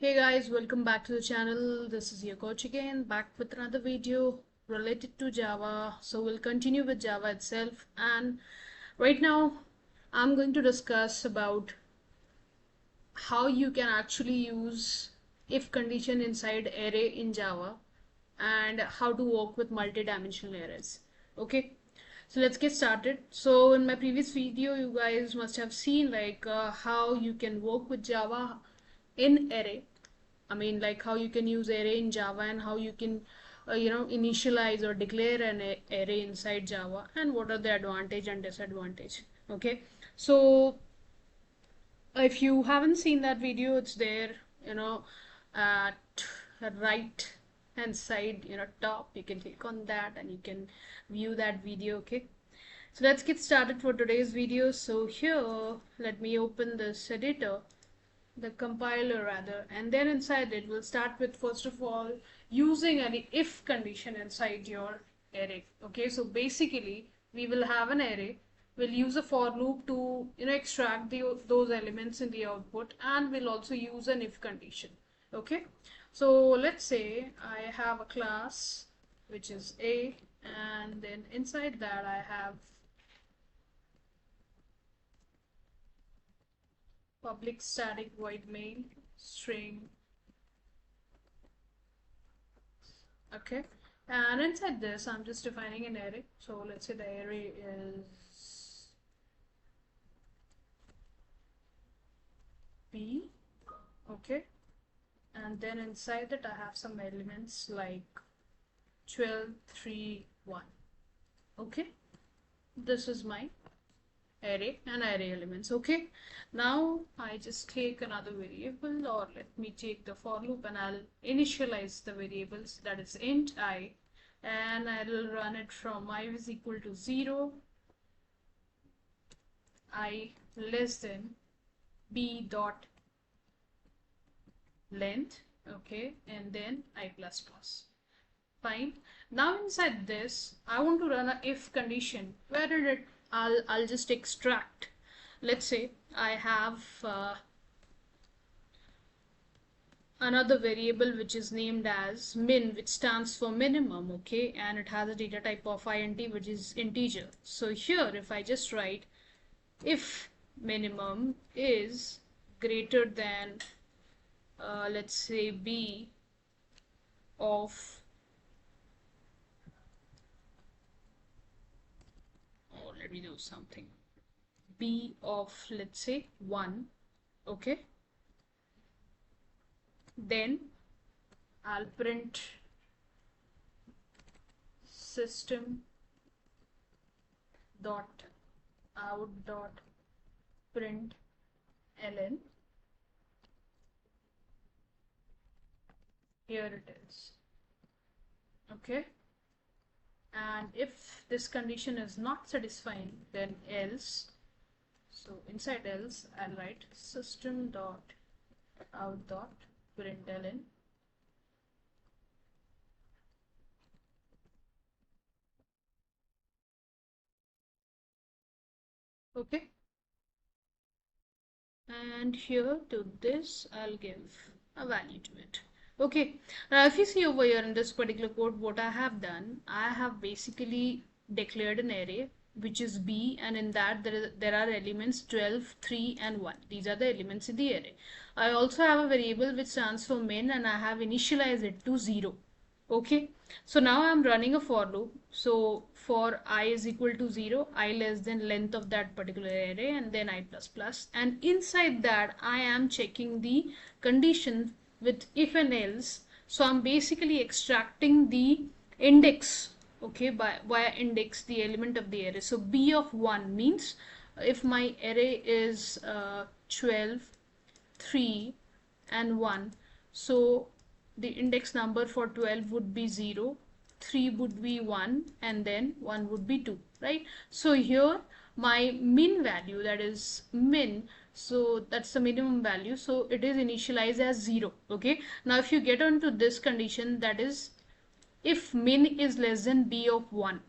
Hey guys, welcome back to the channel. This is your coach again, back with another video related to Java. So we'll continue with Java itself, and right now I'm going to discuss about how you can actually use if condition inside array in Java and how to work with multi-dimensional arrays. Okay, so let's get started. So in my previous video you guys must have seen how you can work with Java in array. I mean, like how you can use array in Java and how you can, initialize or declare an array inside Java, and what are the advantage and disadvantage. Okay, so if you haven't seen that video, it's there, at right hand side, top. You can click on that and you can view that video. Okay, so let's get started for today's video. So here, let me open this editor, the compiler rather, and then inside it we'll start with first of all using an if condition inside your array. Okay, so basically we will have an array, we'll use a for loop to extract those elements in the output, and we'll also use an if condition. Okay, so let's say I have a class which is a, and then inside that I have public static void main string. Okay, and inside this I'm just defining an array. So let's say the array is b. Okay, and then inside that I have some elements like 12, 3, 1. Okay, this is my array and array elements. Okay, now I just take another variable, or let me take the for loop and I'll initialize the variables, that is int I, and I'll run it from I is equal to 0, I less than b dot length. Okay, and then I plus plus. Fine. Now inside this I want to run a if condition where it I'll just extract. Let's say I have another variable which is named as min, which stands for minimum. Okay, and it has a data type of int, which is integer. So here if I just write if minimum is greater than let's say b of, oh, let me do something, b of let's say 1. Okay, then I'll print system dot out dot print ln. Here it is. Okay, and if this condition is not satisfying, then else. So inside else I'll write system dot out dot println. Okay, and here to this I'll give a value to it. Okay, now if you see over here in this particular code, what I have done, I have basically declared an array which is b, and in that there are elements 12, 3 and 1. These are the elements in the array. I also have a variable which stands for min, and I have initialized it to 0. Okay, so now I'm running a for loop. So for I is equal to 0, I less than length of that particular array, and then I plus plus, and inside that I am checking the condition with if and else. So I'm basically extracting the index, okay, by via index, the element of the array. So b of 1 means if my array is 12, 3 and 1, so the index number for 12 would be 0, 3 would be 1, and then 1 would be 2, right? So here my min value, that is min, so that's the minimum value, so it is initialized as 0. Okay, now if you get onto this condition, that is if min is less than b of 1.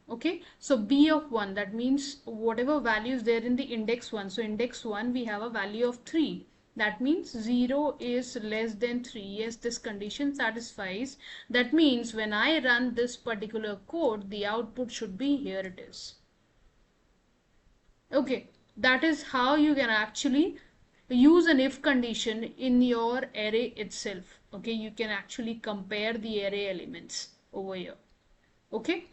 Okay, so b of 1, that means whatever value is there in the index 1. So index 1 we have a value of 3, That means 0 is less than 3. Yes, this condition satisfies. That means when I run this particular code, the output should be here it is. Okay, that is how you can actually use an if condition in your array itself. Okay, you can actually compare the array elements over here. Okay,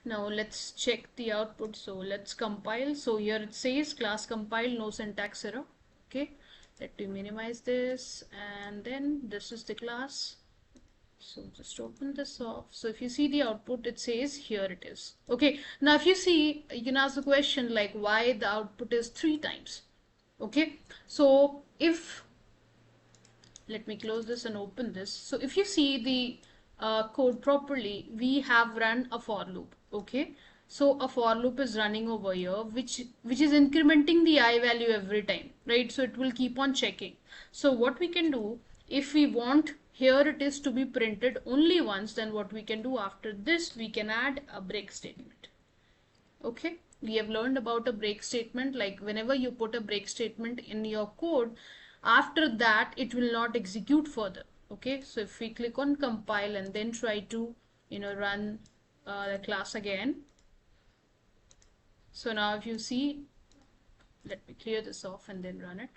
now let's check the output. So let's compile. So here it says class compile, no syntax error. Okay, let me minimize this, and then this is the class. So just open this off. So if you see the output, it says here it is. Okay, now if you see, you can ask the question like why the output is 3 times. Okay, so if, let me close this and open this. So if you see the code properly, we have run a for loop. Okay, so a for loop is running over here, which is incrementing the I value every time, right? So it will keep on checking. So what we can do, if we want here it is to be printed only once, then what we can do after this, we can add a break statement. Okay, we have learned about a break statement. Like whenever you put a break statement in your code, after that it will not execute further. Okay, so if we click on compile and then try to run the class again. So now if you see, let me clear this off and then run it.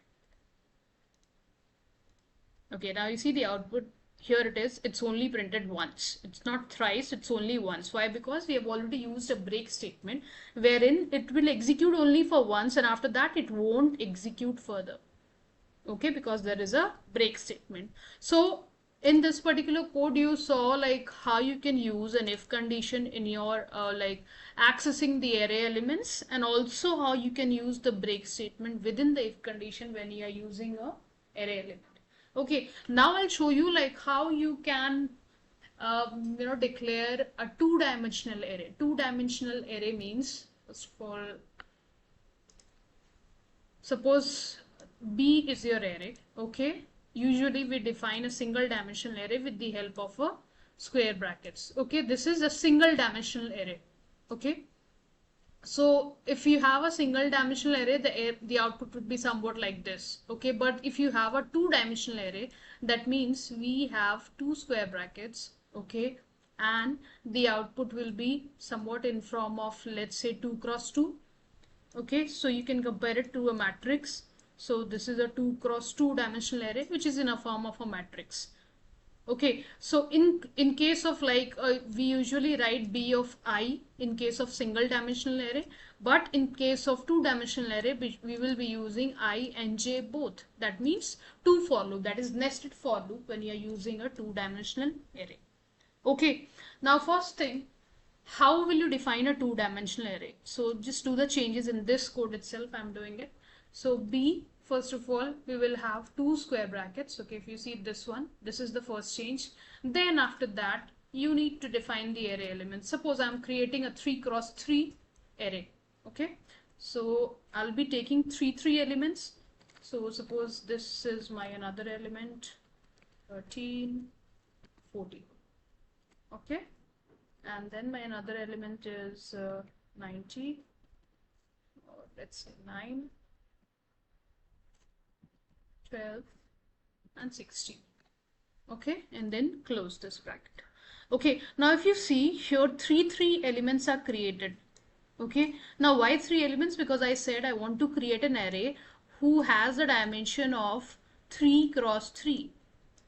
Okay, now you see the output. Here it is, it's only printed once. It's not thrice, it's only once. Why? Because we have already used a break statement wherein it will execute only for once, and after that it won't execute further. Okay, because there is a break statement. So in this particular code you saw like how you can use an if condition in your like accessing the array elements, and also how you can use the break statement within the if condition when you are using a array element. Okay, now I'll show you like how you can declare a two-dimensional array. Two-dimensional array means, first of all, suppose B is your array. Okay, usually we define a single dimensional array with the help of a square brackets. Okay, this is a single dimensional array. Okay, so if you have a single dimensional array, the output would be somewhat like this. Okay, but if you have a two-dimensional array, that means we have two square brackets. Okay, and the output will be somewhat in form of, let's say, 2 cross 2. Okay, so you can compare it to a matrix. So this is a 2 cross 2 dimensional array which is in a form of a matrix. Okay, so in case of like we usually write B of I in case of single dimensional array, but in case of two dimensional array we will be using I and J both. That means two for loop, that is nested for loop when you are using a two dimensional array. Okay, now first thing, how will you define a two-dimensional array? So just do the changes in this code itself. I'm doing it. So B, first of all, we will have two square brackets. Okay, if you see this one, this is the first change. Then after that, you need to define the array elements. Suppose I'm creating a 3 cross 3 array. Okay, so I'll be taking three elements. So suppose this is my another element, 13, 14. Okay, and then my another element is 90, or let's say 9, 12 and 16. Okay, and then close this bracket. Okay, now if you see here, three elements are created. Okay, now why 3 elements? Because I said I want to create an array who has a dimension of 3 cross 3.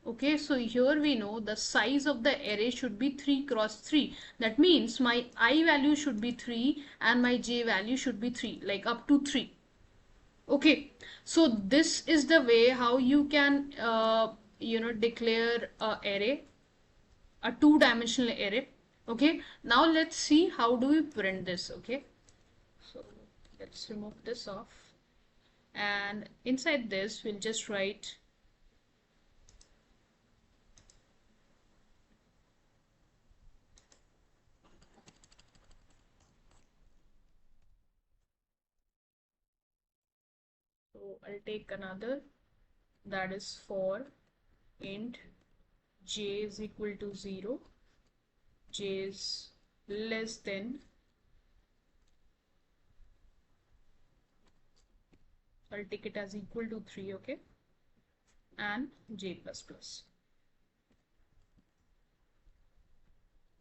Okay, so here we know the size of the array should be 3 cross 3. That means my I value should be 3 and my J value should be 3, like up to 3. Okay, so this is the way how you can declare a array, a two-dimensional array. Okay, now let's see how do we print this. Okay, so let's remove this off, and inside this we'll just write so I'll take another, that is for int j is equal to 0, j is less than, I'll take it as equal to 3. Okay, and j++.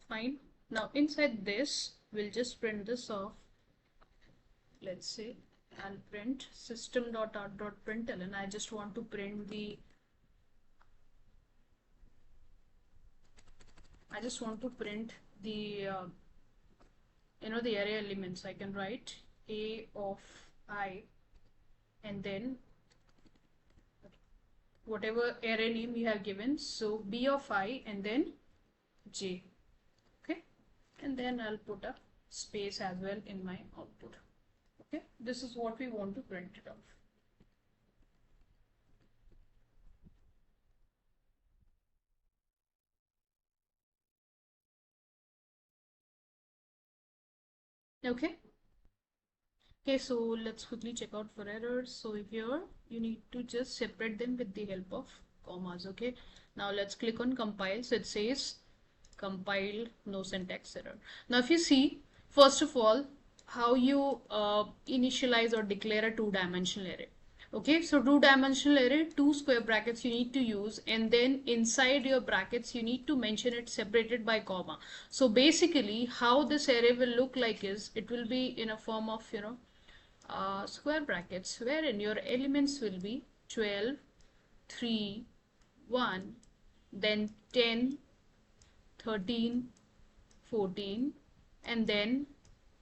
Fine. Now inside this, we'll just print this off. Let's say I'll print system.out.println, and I just want to print the the array elements. I can write a of I, and then whatever array name you have given, so b of I and then j. Okay, and then I'll put a space as well in my output. Okay, this is what we want to print it off. Okay. Okay, so let's quickly check out for errors. So here you need to just separate them with the help of commas. Okay, now let's click on compile. So it says compiled, no syntax error. Now if you see, first of all, how you initialize or declare a two-dimensional array. Okay, so two-dimensional array, two square brackets you need to use, and then inside your brackets you need to mention it separated by comma. So basically how this array will look like is, it will be in a form of square brackets wherein your elements will be 12, 3, 1, then 10, 13, 14, and then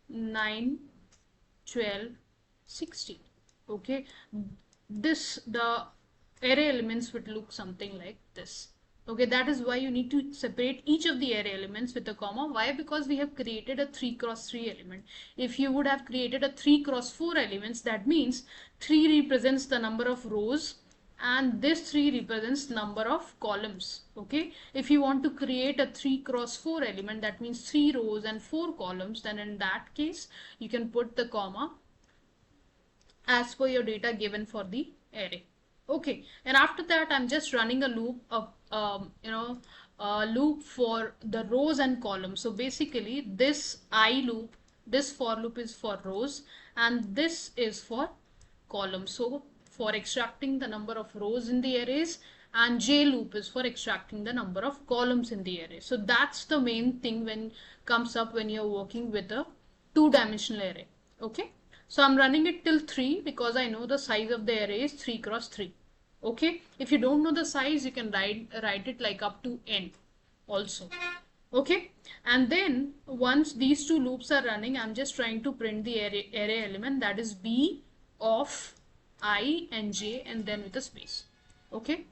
9, 12, 16. Okay, the array elements would look something like this. Okay, that is why you need to separate each of the array elements with a comma. Why? Because we have created a 3 cross 3 element. If you would have created a 3 cross 4 elements, that means 3 represents the number of rows and this 3 represents number of columns. Okay, if you want to create a 3 cross 4 element, that means 3 rows and 4 columns, then in that case you can put the comma as per your data given for the array. Okay, and after that I'm just running a loop of loop for the rows and columns. So basically this for loop is for rows and this is for columns. So for extracting the number of rows in the arrays, and j loop is for extracting the number of columns in the array. So that's the main thing when comes up when you're working with a two-dimensional array. Okay, so I'm running it till 3 because I know the size of the array is 3 cross 3. Okay, if you don't know the size, you can write it like up to n also. Okay, and then once these two loops are running, I'm just trying to print the array element, that is b of I and j, and then with a space. Okay,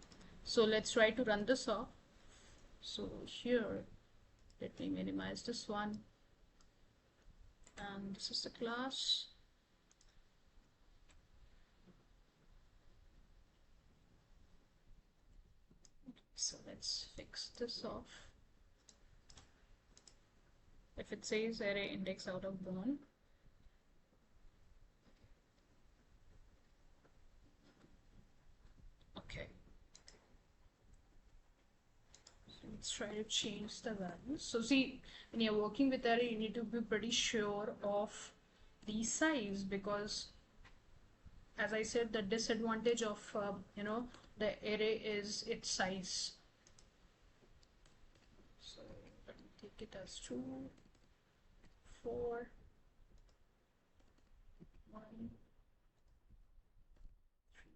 so let's try to run this off. So here, let me minimize this one, and this is the class. So let's fix this off. If it says array index out of bound, okay. So let's try to change the values. So see, when you're working with array, you need to be pretty sure of the size, because as I said, the disadvantage of the array is its size. So let me take it as 2, 4, 1, 3.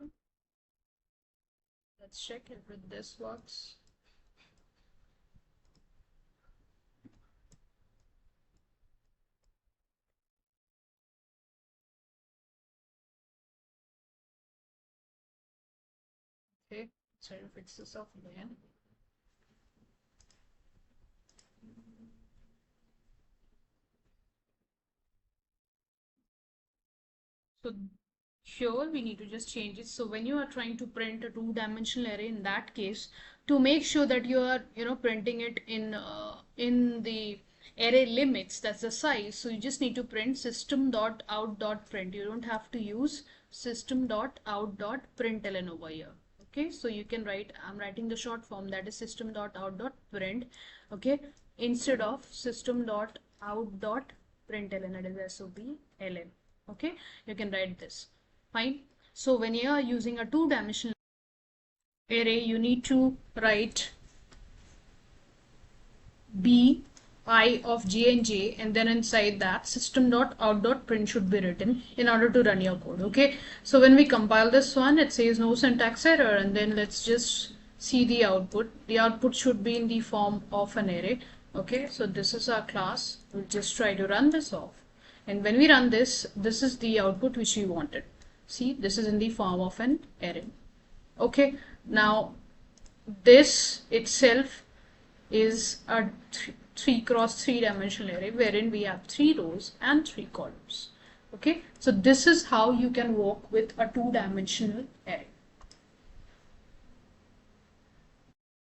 Okay. Let's check if this works. Okay, let's try to fix this off again. So here we need to just change it. So when you are trying to print a two-dimensional array, in that case, to make sure that you are printing it in the array limits, that's the size, so you just need to print system.out.print. You don't have to use system.out.println over here. Okay, so you can write, I'm writing the short form, that is system.out.print, okay, instead of system.out.println, that is SOPLN. Okay, you can write this. Fine. So when you are using a two-dimensional array, you need to write b I of j and j, and then inside that system.out.print should be written in order to run your code. Okay, so when we compile this one, it says no syntax error, and then let's just see the output. The output should be in the form of an array. Okay, so this is our class. We'll just try to run this off, and when we run this, this is the output which we wanted. See, this is in the form of an array. Okay, now this itself is a 3 cross 3 dimensional array wherein we have 3 rows and 3 columns. Okay, so this is how you can work with a 2-dimensional array.